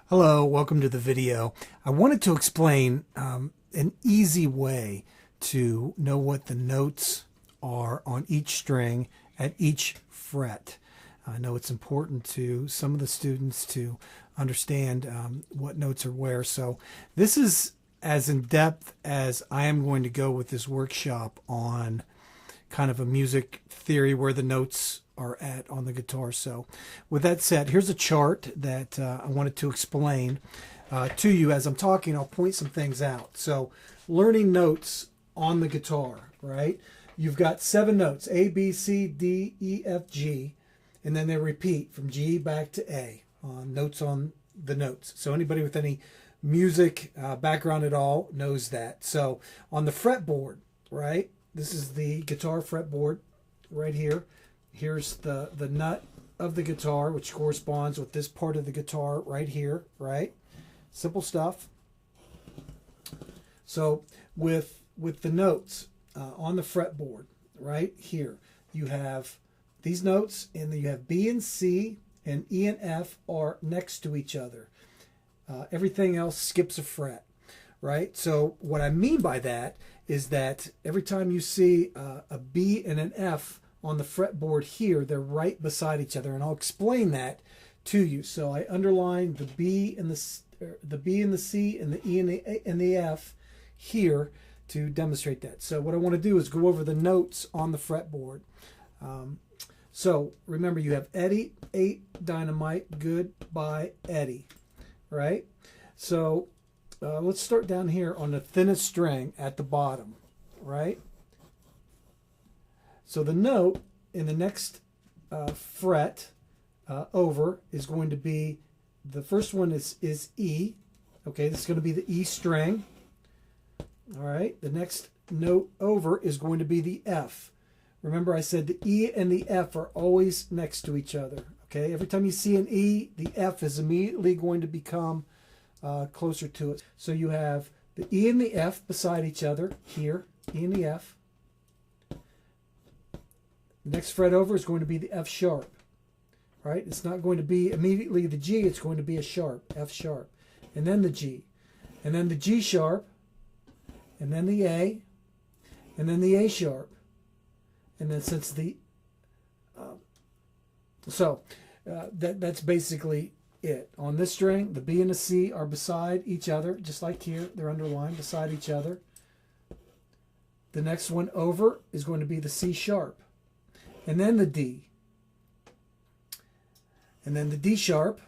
Hello, welcome to the video. I wanted to explain an easy way to know what the notes are on each string at each fret. I know it's important to some of the students to understand what notes are where. So this is as in depth as I am going to go with this workshop on kind of a music theory where the notes are at on the guitar. So with that said, here's a chart that I wanted to explain to you. As I'm talking, I'll point some things out. So learning notes on the guitar, right? You've got 7 notes, A, B, C, D, E, F, G, and then they repeat from G back to A, notes on the notes. So anybody with any music background at all knows that. So on the fretboard, right? This is the guitar fretboard right here. Here's the nut of the guitar, which corresponds with this part of the guitar right here, right? Simple stuff. So with the notes on the fretboard right here, you have these notes, and then you have B and C, and E and F are next to each other. Everything else skips a fret, right? So what I mean by that is that every time you see a B and an F on the fretboard here, they're right beside each other, and I'll explain that to you. So I underlined the B and the B and the C and the E and the F here to demonstrate that. So what I want to do is go over the notes on the fretboard. So remember, you have Eddie, 8, dynamite, goodbye, Eddie, right? So let's start down here on the thinnest string at the bottom, right? So the note in the next fret over is going to be, the first one is E. Okay, this is going to be the E string. All right, the next note over is going to be the F. Remember, I said the E and the F are always next to each other. Okay, every time you see an E, the F is immediately going to become closer to it. So you have the E and the F beside each other here, E and the F. The next fret over is going to be the F sharp, right? It's not going to be immediately the G, it's going to be a sharp, F sharp, and then the G, and then the G sharp, and then the A, and then the A sharp, and then since the, that's basically it. On this string, the B and the C are beside each other, just like here, they're underlined beside each other. The next one over is going to be the C sharp, and then the D, and then the D sharp,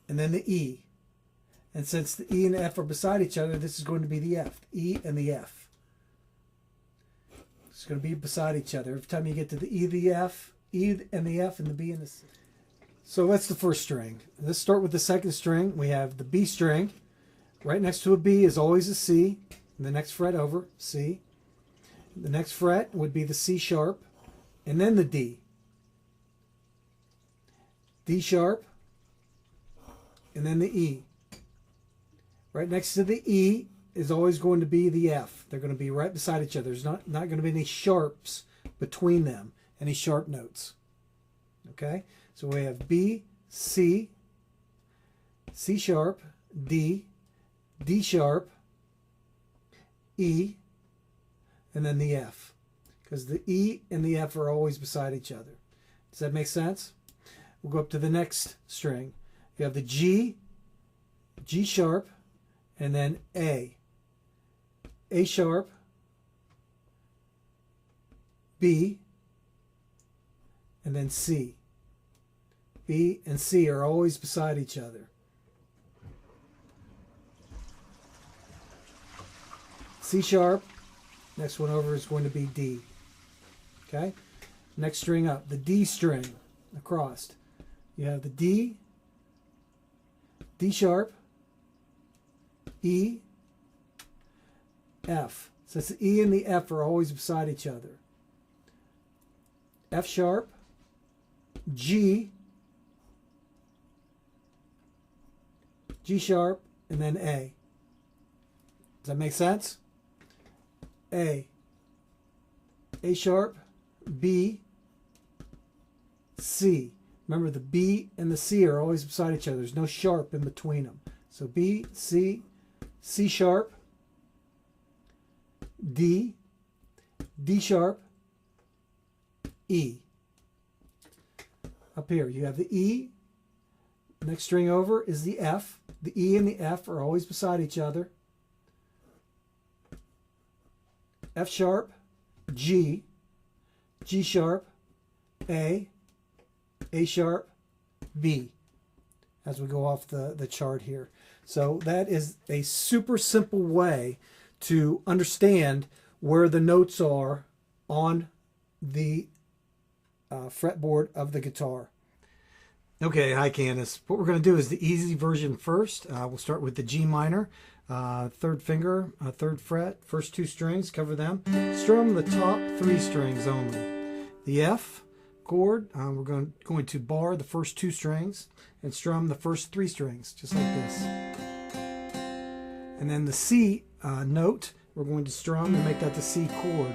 and then the E. And since the E and the F are beside each other, this is going to be the F, E and the F. It's going to be beside each other. Every time you get to the E, the F, E and the F, and the B and the C. So that's the first string. Let's start with the second string. We have the B string. Right next to a B is always a C. And the next fret over, C. The next fret would be the C sharp, and then the D. D sharp, and then the E. Right next to the E is always going to be the F. They're going to be right beside each other. There's not going to be any sharps between them, any sharp notes. Okay? So we have B, C, C sharp, D, D sharp, E, and then the F, because the E and the F are always beside each other. Does that make sense? We'll go up to the next string. You have the G, G sharp, and then A. A sharp, B, and then C. B and C are always beside each other. C sharp, next one over is going to be D. Okay? Next string up, the D string across. You have the D, D sharp, E, F. Since the E and the F are always beside each other. F sharp, G, G sharp, and then A. Does that make sense? A sharp, B, C. Remember, the B and the C are always beside each other. There's no sharp in between them. So B, C, C sharp, D, D sharp, E. Up here you have the E. Next string over is the F. The E and the F are always beside each other. F sharp, G, G sharp, A sharp, B, as we go off the chart here. So that is a super simple way to understand where the notes are on the fretboard of the guitar. Okay, hi Candace. What we're going to do is the easy version first. We'll start with the G minor, third finger, third fret, first two strings, cover them. Strum the top three strings only. The F chord, we're going to bar the first two strings and strum the first three strings, just like this. And then the C note, we're going to strum and make that the C chord.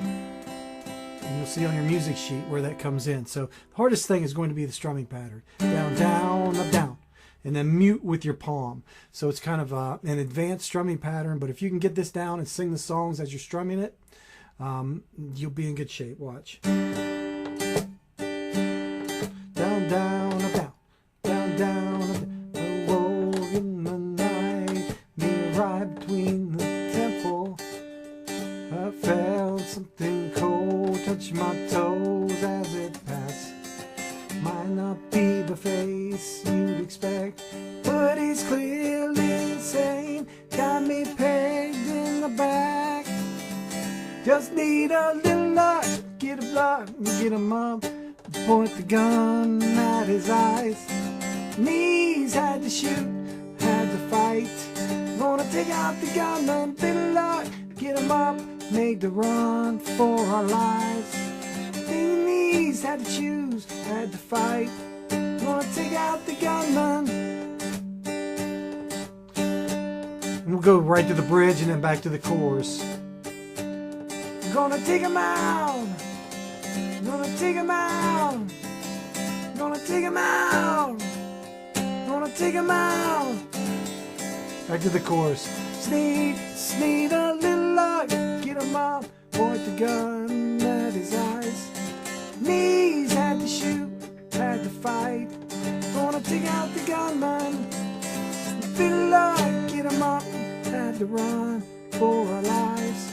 And you'll see on your music sheet where that comes in. So the hardest thing is going to be the strumming pattern. Down, down, up, down. And then mute with your palm. So it's kind of an advanced strumming pattern, but if you can get this down and sing the songs as you're strumming it, you'll be in good shape. Watch. Down, down, up, down. Down, down, up, down. Awoke in the night, me right between the temple. I felt something cold touch my toes as it passed. Might not be the face you'd expect, but he's clearly insane. Got me pegged in the back. Just need a little luck, get a block, get him up. Point the gun at his eyes. Knees had to shoot, had to fight. Gonna take out the gunman, little luck, get him up, make the run for our lives. Knees had to choose, had to fight. Gonna take out the gunman. And we'll go right to the bridge and then back to the chorus. Gonna take him out. Gonna take him out. Gonna take him out. Gonna take him out. Back to the chorus. Sneed a little luck. Get him up. Point the gun at his eyes. Knees had to shoot. Had to fight. Gonna take out the gunman. Little luck. Get him up. Had to run for our lives.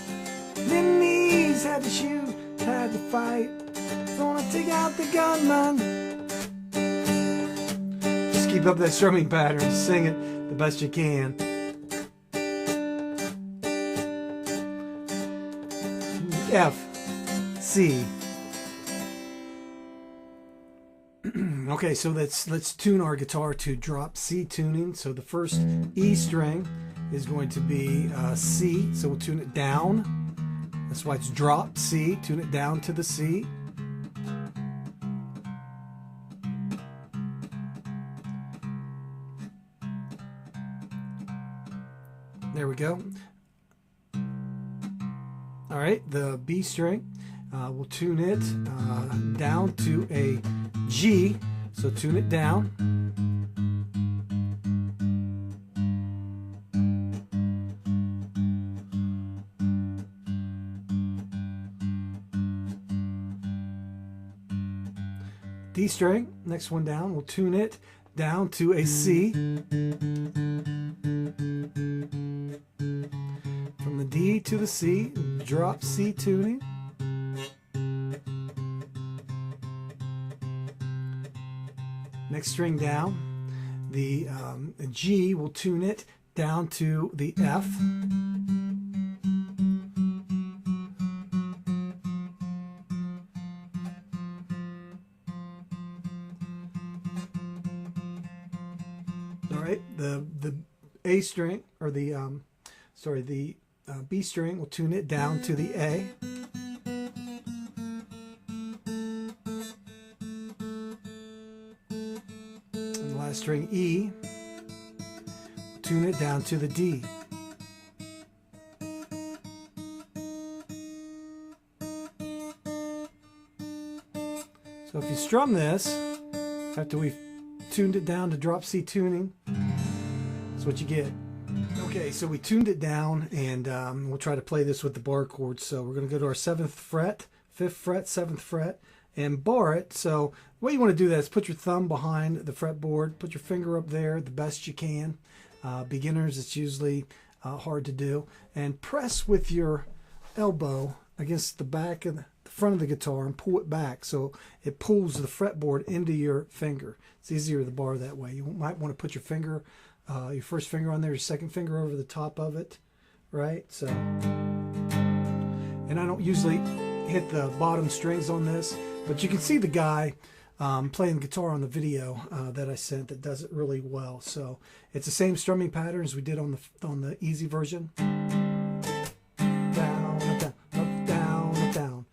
Then knees had to shoot. Had to fight. Gonna take out the gunman. Just keep up that strumming pattern. Sing it the best you can. F, C. Okay, so let's tune our guitar to drop C tuning. So the first E string is going to be C. So we'll tune it down. That's why it's drop C. Tune it down to the C. There we go. All right, the B string, we'll tune it down to a G, so tune it down. D string, next one down, we'll tune it down to a C. From the D to the C, drop C tuning. Next string down, the G, will tune it down to the F. All right, the A string, or the B string, will tune it down to the A. And the last string, E, tune it down to the D. So if you strum this, After we've tuned it down to drop C tuning, that's what you get. Okay, so we tuned it down, and we'll try to play this with the bar chords. So we're going to go to our 7th fret, 5th fret, 7th fret, and bar it. So the way you want to do that is put your thumb behind the fretboard, put your finger up there the best you can. Beginners, it's usually hard to do. And press with your elbow against the back of the front of the guitar and pull it back so it pulls the fretboard into your finger. It's easier to bar that way. You might want to put your finger, your first finger on there, your second finger over the top of it, right? So, and I don't usually hit the bottom strings on this, but you can see the guy playing guitar on the video that I sent that does it really well. So it's the same strumming pattern as we did on the easy version. Down, up, down, up, down,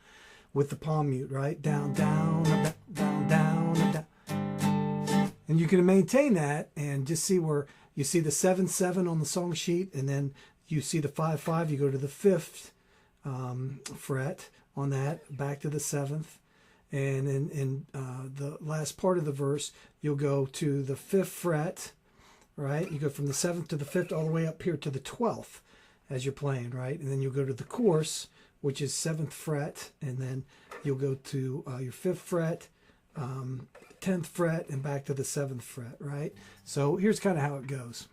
with the palm mute, right? Down, down, up, down, down, up, down. And you can maintain that and just see where you see the 7/7 on the song sheet, and then you see the 5/5. You go to the 5th fret on that, back to the 7th. And in the last part of the verse, you'll go to the 5th fret, right? You go from the 7th to the 5th all the way up here to the 12th as you're playing, right? And then you'll go to the chorus, which is 7th fret, and then you'll go to your 5th fret, 10th fret, and back to the 7th fret, right? So here's kind of how it goes.